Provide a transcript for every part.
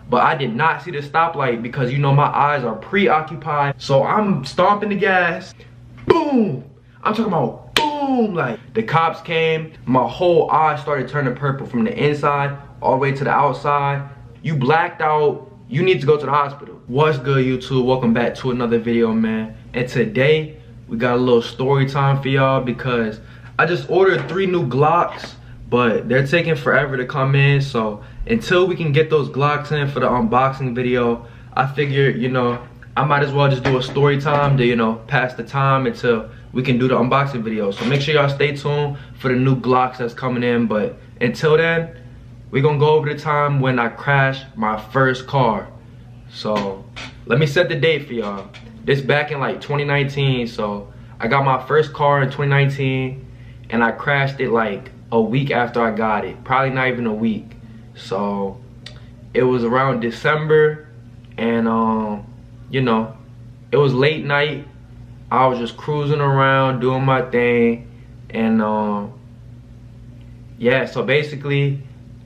but I did not see the stoplight because you know my eyes are preoccupied. So I'm stomping the gas. Boom! I'm talking about boom! Like the cops came, my whole eye started turning purple from the inside all the way to the outside. You blacked out, you need to go to the hospital. What's good, YouTube? Welcome back to another video, man. And today we got a little story time for y'all because I just ordered 3 new Glocks, but they're taking forever to come in. So until we can get those Glocks in for the unboxing video, I figured, you know, I might as well just do a story time to, you know, pass the time until we can do the unboxing video. So make sure y'all stay tuned for the new Glocks that's coming in. But until then, we're gonna go over the time when I crashed my first car. So let me set the date for y'all. This back in like 2019. So I got my first car in 2019 and I crashed it like a week after I got it. Probably not even a week. So it was around December and you know, it was late night. I was just cruising around doing my thing and yeah, so basically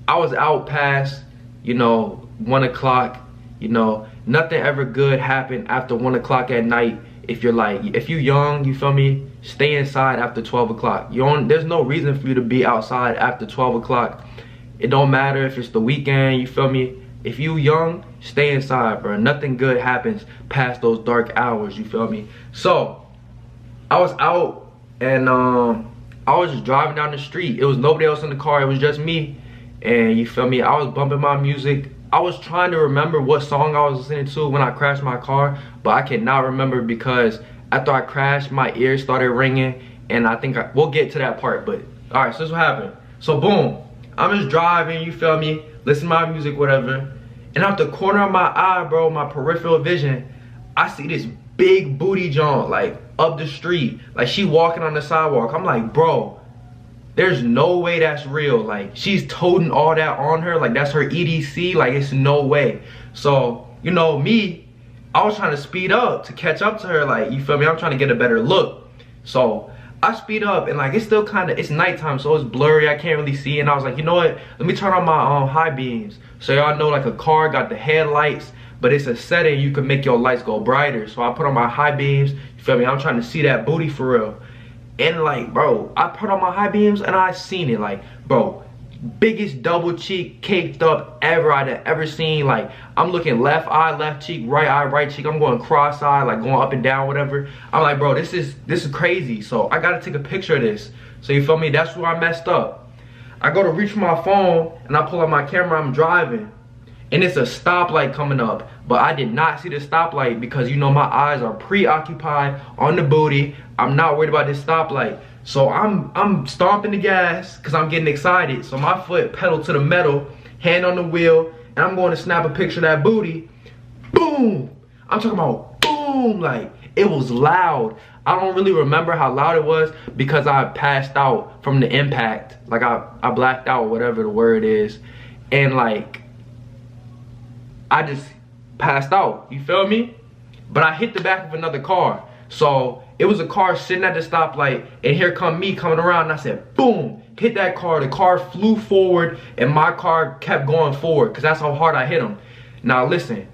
I was out past, you know, 1 o'clock. You know, nothing ever good happened after 1 o'clock at night. If you're like, if you young, you feel me, stay inside after 12 o'clock. There's no reason for you to be outside after 12 o'clock. It don't matter if it's the weekend, you feel me. If you young, stay inside, bro. Nothing good happens past those dark hours, you feel me. So I was out and I was just driving down the street. It was nobody else in the car, it was just me. And you feel me, I was bumping my music. I was trying to remember what song I was listening to when I crashed my car, but I cannot remember because after I crashed, my ears started ringing, and I think we'll get to that part. But all right, so this is what happened. So boom, I'm just driving, you feel me, listen to my music, whatever, and out the corner of my eye, bro, my peripheral vision, I see this big booty John like up the street, like she walking on the sidewalk. I'm like, bro, there's no way that's real. Like, she's toting all that on her, like that's her EDC, like it's no way. So, you know, me, I was trying to speed up to catch up to her, like, you feel me, I'm trying to get a better look. So I speed up and like it's still kind of, it's nighttime, so it's blurry, I can't really see. And I was like, you know what, let me turn on my high beams. So y'all know, like, a car got the headlights, but it's a setting you can make your lights go brighter. So I put on my high beams, you feel me, I'm trying to see that booty for real. And like, bro, I put on my high beams and I seen it. Like, bro, biggest double cheek caked up ever I'd ever seen. Like, I'm looking left eye, left cheek, right eye, right cheek. I'm going cross-eyed, like going up and down, whatever. I'm like, bro, this is crazy. So I gotta take a picture of this. So you feel me? That's where I messed up. I go to reach for my phone and I pull out my camera, I'm driving. And it's a stoplight coming up, but I did not see the stoplight because, you know, my eyes are preoccupied on the booty. I'm not worried about this stoplight. So I'm stomping the gas because I'm getting excited. So my foot pedal to the metal, hand on the wheel, and I'm going to snap a picture of that booty. Boom! I'm talking about boom, like it was loud. I don't really remember how loud it was because I passed out from the impact. Like I blacked out, whatever the word is. And like, I just passed out, you feel me? But I hit the back of another car. So it was a car sitting at the stoplight, and here come me coming around, and I said, boom, hit that car. The car flew forward, and my car kept going forward, because that's how hard I hit him. Now listen,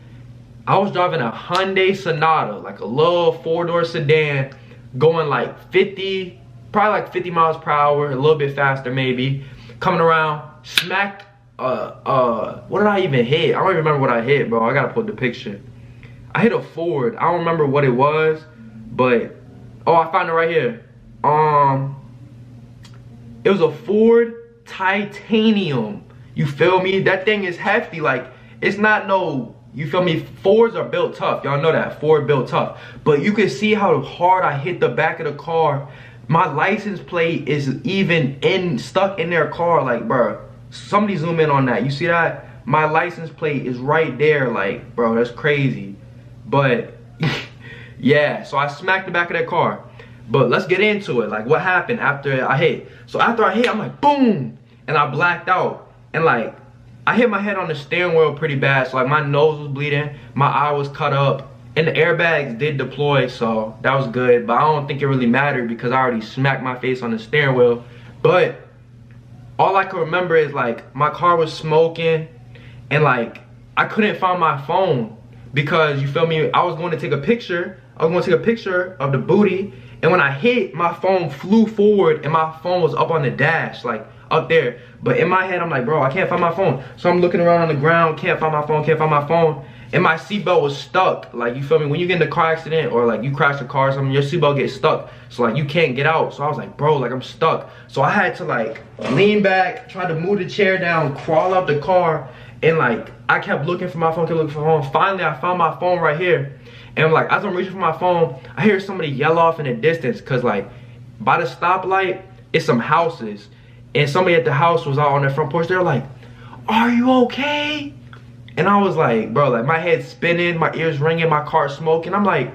I was driving a Hyundai Sonata, like a little 4-door sedan, going like 50, probably like 50 miles per hour, a little bit faster maybe, coming around, smacked. What did I even hit? I don't even remember what I hit, bro. I gotta put the picture. I hit a Ford. I don't remember what it was, but oh, I found it right here. It was a Ford Titanium. You feel me? That thing is hefty. Like, it's not no, you feel me? Fords are built tough. Y'all know that. Ford built tough. But you can see how hard I hit the back of the car. My license plate is even stuck in their car, like, bro. Somebody zoom in on that. You see that? My license plate is right there. Like, bro, that's crazy. But yeah, so I smacked the back of that car. But let's get into it. Like, what happened after I hit? So after I hit, I'm like, boom, and I blacked out. And like, I hit my head on the steering wheel pretty bad. So like, my nose was bleeding, my eye was cut up, and the airbags did deploy, so that was good. But I don't think it really mattered because I already smacked my face on the steering wheel. But all I can remember is like my car was smoking, and like I couldn't find my phone because, you feel me, I was going to take a picture. I was going to take a picture of the booty, and when I hit, my phone flew forward and my phone was up on the dash, like up there. But in my head, I'm like, bro, I can't find my phone. So I'm looking around on the ground, can't find my phone, can't find my phone. And my seatbelt was stuck. Like, you feel me? When you get in a car accident or like you crash a car or something, your seatbelt gets stuck. So like you can't get out. So I was like, bro, like I'm stuck. So I had to like lean back, try to move the chair down, crawl up the car. And like, I kept looking for my phone, kept looking for my phone. Finally, I found my phone right here. And like, as I'm reaching for my phone, I hear somebody yell off in the distance. Cause like, by the stoplight, it's some houses. And somebody at the house was out on their front porch. They were like, are you okay? And I was like, bro, like my head's spinning, my ears ringing, my car smoking. I'm like,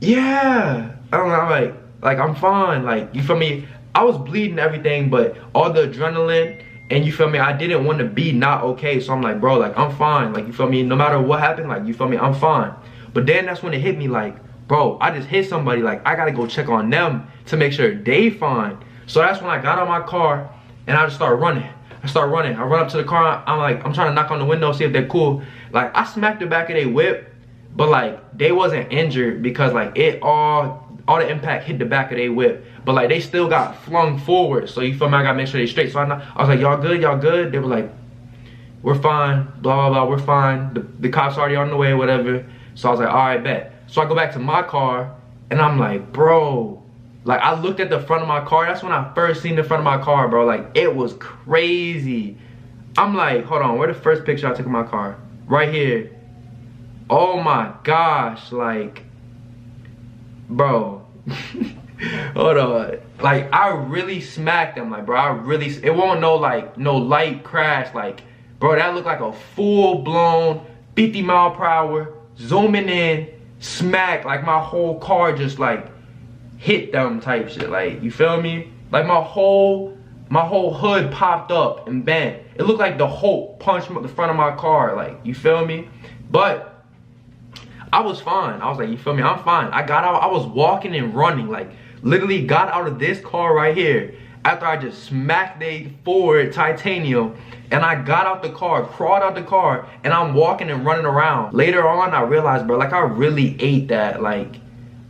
yeah. I don't know, like I'm fine. Like, you feel me? I was bleeding everything, but all the adrenaline, and you feel me, I didn't want to be not okay. So I'm like, bro, like I'm fine. Like, you feel me? No matter what happened, like, you feel me? I'm fine. But then that's when it hit me like, bro, I just hit somebody. Like, I gotta go check on them to make sure they fine. So that's when I got out my car and I just started running. I run up to the car. I'm trying to knock on the window, see if they're cool. Like, I smacked the back of their whip, but like they wasn't injured because like all the impact hit the back of their whip. But like they still got flung forward. So you feel me? I gotta make sure they straight. So I was like, y'all good? Y'all good? They were like, we're fine. Blah blah blah. We're fine. The cops already on the way, whatever. So I was like, all right, bet. So I go back to my car and I'm like, bro. Like, I looked at the front of my car. That's when I first seen the front of my car, bro. Like, it was crazy. I'm like, hold on, where the first picture I took of my car? Right here. Oh my gosh, like, bro. Hold on. Like, I really smacked them. Like, bro, it won't no light crash. Like, bro, that looked like a full-blown 50 mile per hour, zooming in, smack. Like, my whole car just, like, hit them type shit. Like, you feel me? Like, my whole hood popped up and bent. It looked like the Hulk punched the front of my car. Like, you feel me? But I was fine. I was like, you feel me? I'm fine. I got out. I was walking and running. Like, literally got out of this car right here after I just smacked the Ford Titanium. And I got out the car, crawled out the car, and I'm walking and running around. Later on, I realized, bro, like, I really ate that. Like,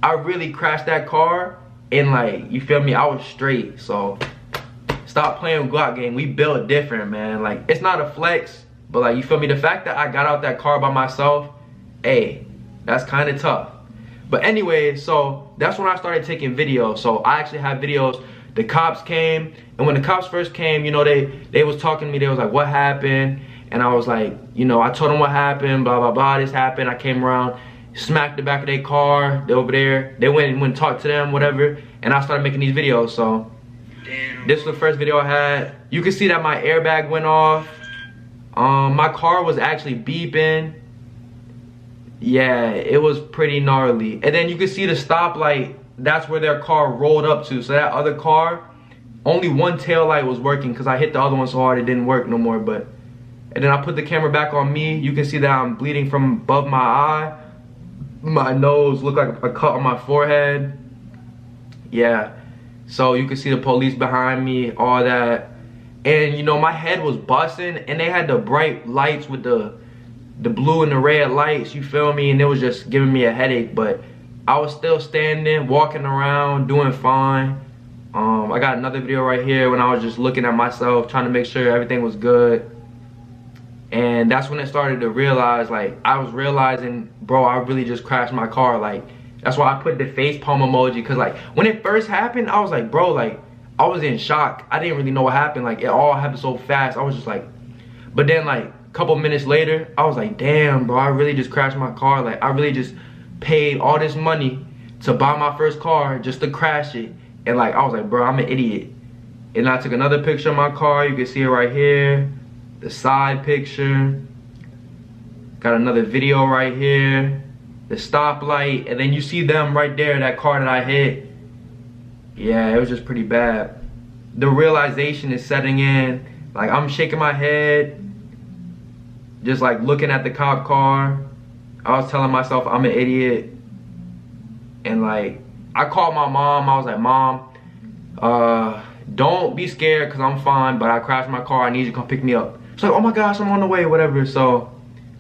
I really crashed that car, and like, you feel me, I was straight. So stop playing with Glock game. We built different, man. Like, it's not a flex, but like, you feel me, the fact that I got out that car by myself, hey, that's kind of tough. But anyway, so that's when I started taking videos. So I actually have videos. The cops came, and when the cops first came, you know, they was talking to me. They was like, what happened? And I was like, you know, I told them what happened, blah blah blah, this happened. I came around, smacked the back of their car. They're over there. They went and talked to them, whatever. And I started making these videos. So this was the first video I had. You can see that my airbag went off. My car was actually beeping. Yeah, it was pretty gnarly. And then you can see the stoplight. That's where their car rolled up to. So that other car, only one tail light was working because I hit the other one so hard it didn't work no more. But and then I put the camera back on me. You can see that I'm bleeding from above my eye. My nose looked like a cut on my forehead. Yeah. So you can see the police behind me, all that. And you know, my head was busting, and they had the bright lights with the blue and the red lights, you feel me? And it was just giving me a headache, but I was still standing, walking around, doing fine. I got another video right here when I was just looking at myself, trying to make sure everything was good. And that's when it started to realize, like, I was realizing, bro, I really just crashed my car. Like, that's why I put the face palm emoji, because like, when it first happened, I was like, bro, like, I was in shock. I didn't really know what happened. Like, it all happened so fast. I was just like, but then like, a couple minutes later, I was like, damn, bro, I really just crashed my car. Like, I really just paid all this money to buy my first car just to crash it. And like, I was like, bro, I'm an idiot. And I took another picture of my car. You can see it right here. The side picture. Got another video right here. The stoplight. And then you see them right there, that car that I hit. Yeah, it was just pretty bad. The realization is setting in. Like, I'm shaking my head, just like looking at the cop car. I was telling myself I'm an idiot. And like, I called my mom. I was like, Mom, don't be scared because I'm fine, but I crashed my car. I need you to come pick me up. She's like, oh my gosh, I'm on the way, whatever. So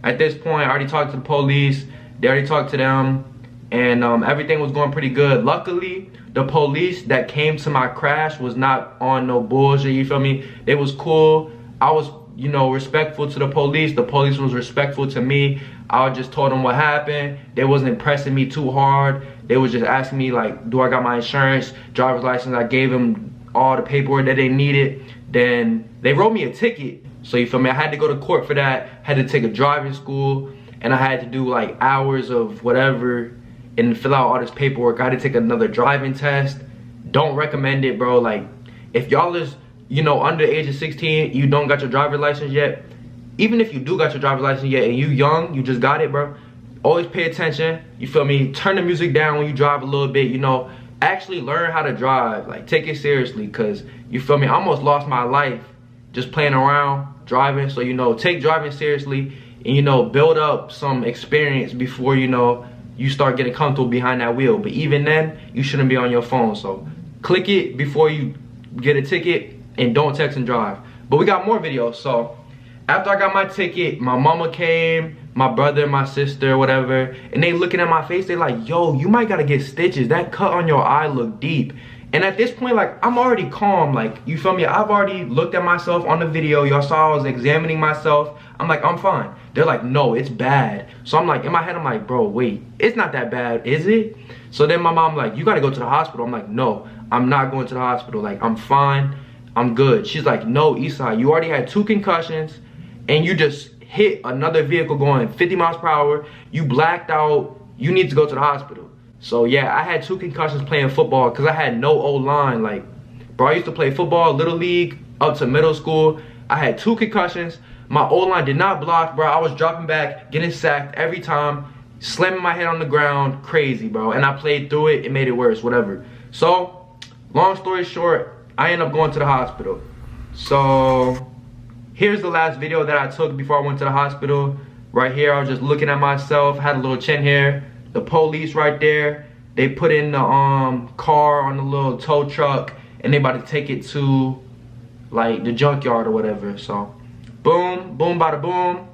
At this point, I already talked to the police. They already talked to them, and everything was going pretty good. Luckily, the police that came to my crash was not on no bullshit, you feel me? They was cool. I was, you know, respectful to the police. The police was respectful to me. I just told them what happened. They wasn't pressing me too hard. They was just asking me, like, do I got my insurance, driver's license? I gave them all the paperwork that they needed. Then they wrote me a ticket. So you feel me? I had to go to court for that. Had to take a driving school, and I had to do like hours of whatever and fill out all this paperwork. I had to take another driving test. Don't recommend it, bro. Like, if y'all is, you know, under the age of 16, you don't got your driver's license yet. Even if you do got your driver's license yet and you young, you just got it, bro. Always pay attention. You feel me? Turn the music down when you drive a little bit, you know. Actually learn how to drive. Like, take it seriously, cause you feel me? I almost lost my life just playing around driving. So, you know, take driving seriously and, you know, build up some experience before, you know, you start getting comfortable behind that wheel. But even then, you shouldn't be on your phone. So click it before you get a ticket, and don't text and drive. But we got more videos. So after I got my ticket, my mama came, my brother, my sister, whatever, and they looking at my face. They like, yo, you might gotta get stitches. That cut on your eye look deep. And at this point, like, I'm already calm. Like, you feel me? I've already looked at myself on the video. Y'all saw I was examining myself. I'm like, I'm fine. They're like, no, it's bad. So I'm like, in my head, I'm like, bro, wait, it's not that bad, is it? So then my mom like, you gotta go to the hospital. I'm like, no, I'm not going to the hospital. Like, I'm fine, I'm good. She's like, no, Esai, you already had 2 concussions and you just hit another vehicle going 50 miles per hour. You blacked out, you need to go to the hospital. So yeah, I had 2 concussions playing football because I had no O-line. Like, bro, I used to play football, little league, up to middle school. I had 2 concussions. My O-line did not block, bro. I was dropping back, getting sacked every time, slamming my head on the ground, crazy, bro. And I played through it, it made it worse, whatever. So, long story short, I ended up going to the hospital. So, here's the last video that I took before I went to the hospital. Right here, I was just looking at myself, had a little chin hair. The police right there, they put in the car on the little tow truck, and they about to take it to like the junkyard or whatever. So boom, boom, bada boom.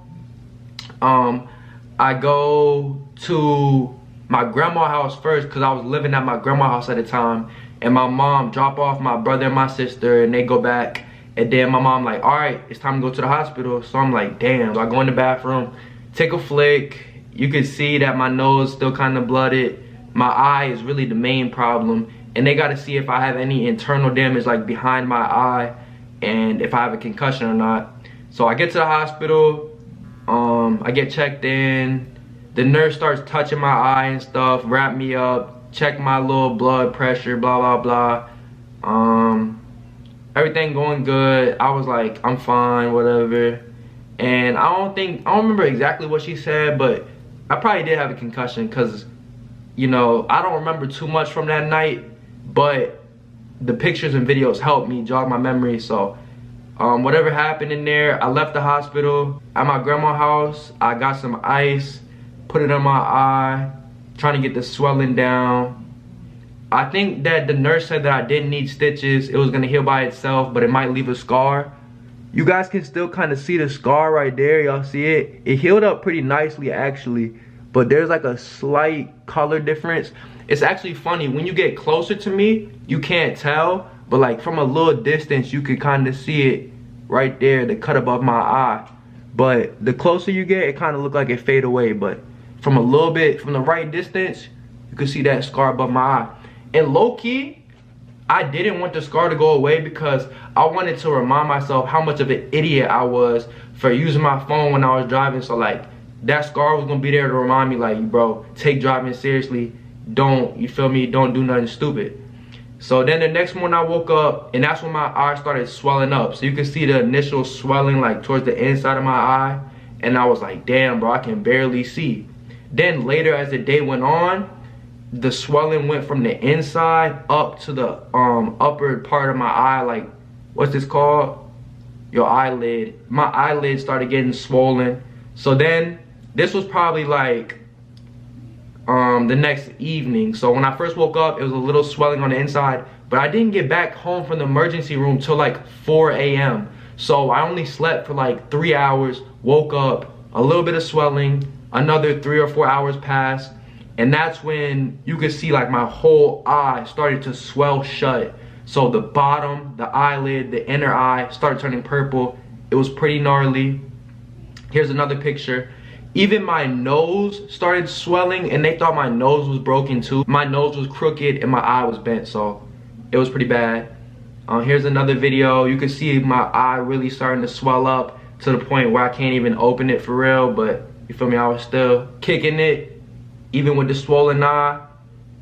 I go to my grandma's house first because I was living at my grandma's house at the time, and my mom drop off my brother and my sister, and they go back. And then my mom like, all right, it's time to go to the hospital. So I'm like, damn. So I go in the bathroom, take a flick. You can see that my nose still kind of blooded. My eye is really the main problem. And they got to see if I have any internal damage like behind my eye and if I have a concussion or not. So I get to the hospital. I get checked in. The nurse starts touching my eye and stuff, wrap me up, check my little blood pressure, blah, blah, blah. Everything going good. I was like, I'm fine, whatever. And I don't remember exactly what she said, but I probably did have a concussion because, you know, I don't remember too much from that night, but the pictures and videos helped me jog my memory. So whatever happened in there, I left the hospital. At my grandma's house, I got some ice, put it on my eye, trying to get the swelling down. I think that the nurse said that I didn't need stitches. It was gonna heal by itself, but it might leave a scar. You guys can still kind of see the scar right there. Y'all see it? It healed up pretty nicely actually, but there's like a slight color difference. It's actually funny, when you get closer to me, you can't tell, but like from a little distance, you can kind of see it right there, the cut above my eye. But the closer you get, it kind of look like it fade away, but from a little bit, from the right distance, you can see that scar above my eye. And low-key, I didn't want the scar to go away because I wanted to remind myself how much of an idiot I was for using my phone when I was driving. So like, that scar was gonna be there to remind me like, bro, take driving seriously. Don't, you feel me, don't do nothing stupid. So then the next morning I woke up, and that's when my eye started swelling up. So you can see the initial swelling like towards the inside of my eye. And I was like, damn, bro, I can barely see. Then later as the day went on, the swelling went from the inside up to the upper part of my eye, like, what's this called? Your eyelid. My eyelid started getting swollen. So then, this was probably like the next evening. So when I first woke up, it was a little swelling on the inside, but I didn't get back home from the emergency room till like 4 a.m. So I only slept for like 3 hours, woke up, a little bit of swelling, another 3 or 4 hours passed, and that's when you could see like my whole eye started to swell shut. So the bottom, the eyelid, the inner eye started turning purple. It was pretty gnarly. Here's another picture. Even my nose started swelling, and they thought my nose was broken too. My nose was crooked and my eye was bent, so it was pretty bad. Here's another video. You can see my eye really starting to swell up to the point where I can't even open it for real, but you feel me, I was still kicking it, even with the swollen eye,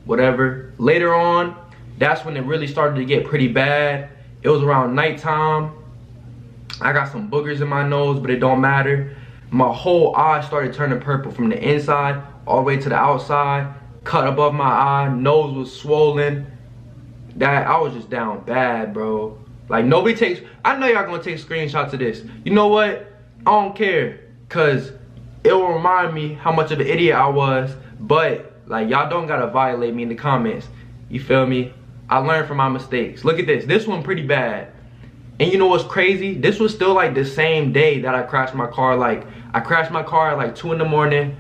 whatever. Later on, that's when it really started to get pretty bad. It was around nighttime. I got some boogers in my nose, but it don't matter. My whole eye started turning purple from the inside all the way to the outside, cut above my eye, nose was swollen. That I was just down bad, bro. Like, nobody takes, I know y'all gonna take screenshots of this. You know what? I don't care, cause it will remind me how much of an idiot I was. But like, y'all don't gotta violate me in the comments. You feel me? I learned from my mistakes. Look at this. This one pretty bad. And you know what's crazy? This was still like the same day that I crashed my car. Like, I crashed my car at like 2 in the morning.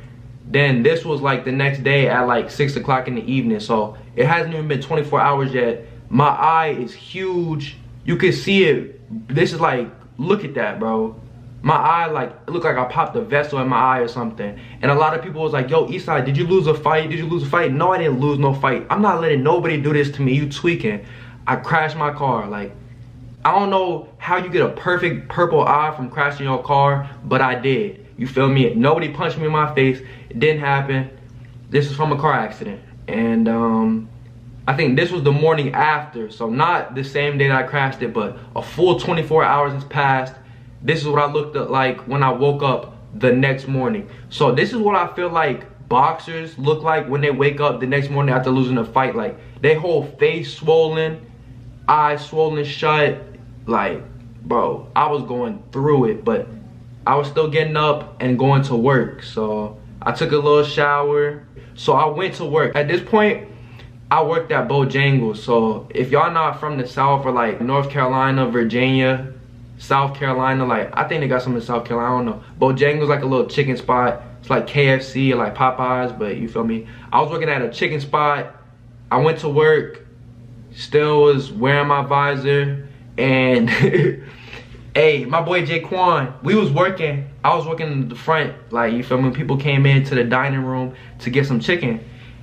Then this was like the next day at like 6 o'clock in the evening. So it hasn't even been 24 hours yet. My eye is huge. You can see it. This is like, look at that, bro. My eye, like, it looked like I popped a vessel in my eye or something. And a lot of people was like, yo, Esai, did you lose a fight? Did you lose a fight? No, I didn't lose no fight. I'm not letting nobody do this to me. You tweaking. I crashed my car. Like, I don't know how you get a perfect purple eye from crashing your car, but I did. You feel me? Nobody punched me in my face. It didn't happen. This is from a car accident. And I think this was the morning after. So not the same day that I crashed it, but a full 24 hours has passed. This is what I looked like when I woke up the next morning. So this is what I feel like boxers look like when they wake up the next morning after losing a fight. Like, they whole face swollen, eyes swollen shut. Like, bro, I was going through it, but I was still getting up and going to work. So I took a little shower. So I went to work. At this point, I worked at Bojangles. So if y'all not from the South or like North Carolina, Virginia, South Carolina, like, I think they got some in South Carolina, I don't know. Bojangles like a little chicken spot. It's like KFC or like Popeyes, but you feel me? I was working at a chicken spot. I went to work, still was wearing my visor, and hey, my boy Jaquan, we was working. I was working in the front, like, you feel me? People came into the dining room to get some chicken,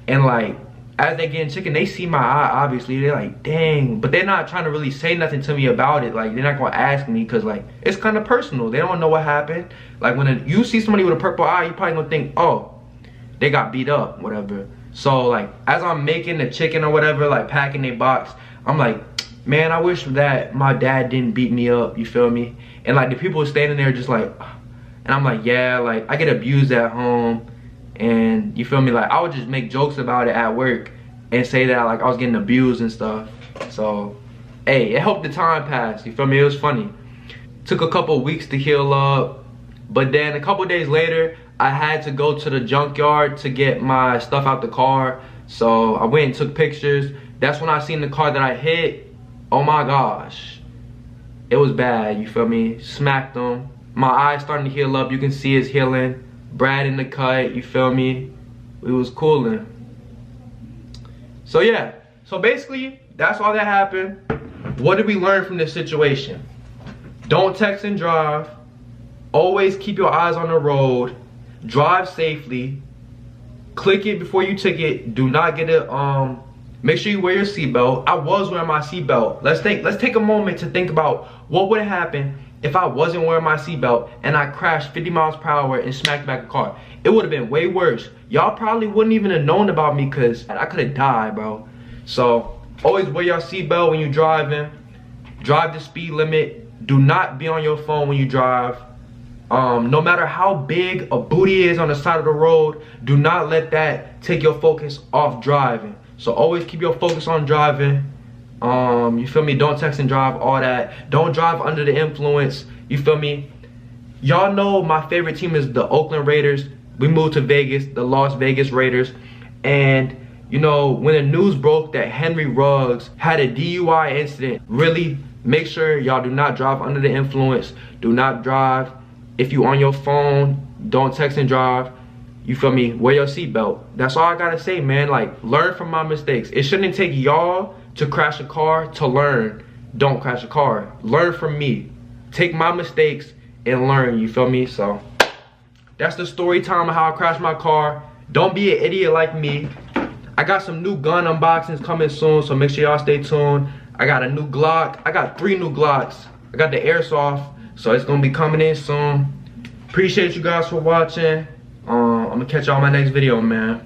and like, as they getting chicken, they see my eye, obviously. They're like, dang. But they're not trying to really say nothing to me about it. Like, they're not going to ask me because, like, it's kind of personal. They don't know what happened. Like, when you see somebody with a purple eye, you probably going to think, oh, they got beat up, whatever. So, like, as I'm making the chicken or whatever, like, packing a box, I'm like, man, I wish that my dad didn't beat me up, you feel me? And, like, the people standing there just like, and I'm like, yeah, like, I get abused at home. And you feel me, like, I would just make jokes about it at work and say that like I was getting abused and stuff. So hey, it helped the time pass, you feel me? It was funny. Took a couple weeks to heal up, but then a couple days later I had to go to the junkyard to get my stuff out the car. So I went and took pictures. That's when I seen the car that I hit. Oh my gosh, it was bad, you feel me? Smacked them. My eye's starting to heal up. You can see it's healing. Brad in the cut, you feel me? We was cooling. So yeah, so basically that's all that happened. What did we learn from this situation? Don't text and drive. Always keep your eyes on the road. Drive safely. Click it before you ticket. Do not get it. Make sure you wear your seatbelt. I was wearing my seatbelt. Let's take a moment to think about what would have happened if I wasn't wearing my seatbelt and I crashed 50 miles per hour and smacked back a car. It would have been way worse. Y'all probably wouldn't even have known about me because I could have died, bro. So always wear your seatbelt when you're driving. Drive the speed limit. Do not be on your phone when you drive. No matter how big a booty is on the side of the road, do not let that take your focus off driving. So always keep your focus on driving. You feel me? Don't text and drive, all that. Don't drive under the influence. You feel me? Y'all know my favorite team is the Oakland Raiders. We moved to Vegas, the Las Vegas Raiders. And you know, when the news broke that Henry Ruggs had a DUI incident, really make sure y'all do not drive under the influence. Do not drive if you on your phone. Don't text and drive. You feel me? Wear your seatbelt. That's all I gotta say, man. Like, learn from my mistakes. It shouldn't take y'all to crash a car to learn. Don't crash a car. Learn from me. Take my mistakes and learn, you feel me? So, that's the story time of how I crashed my car. Don't be an idiot like me. I got some new gun unboxings coming soon, so make sure y'all stay tuned. I got a new Glock. I got 3 new Glocks. I got the airsoft, so it's gonna be coming in soon. Appreciate you guys for watching. I'm gonna catch y'all in my next video, man.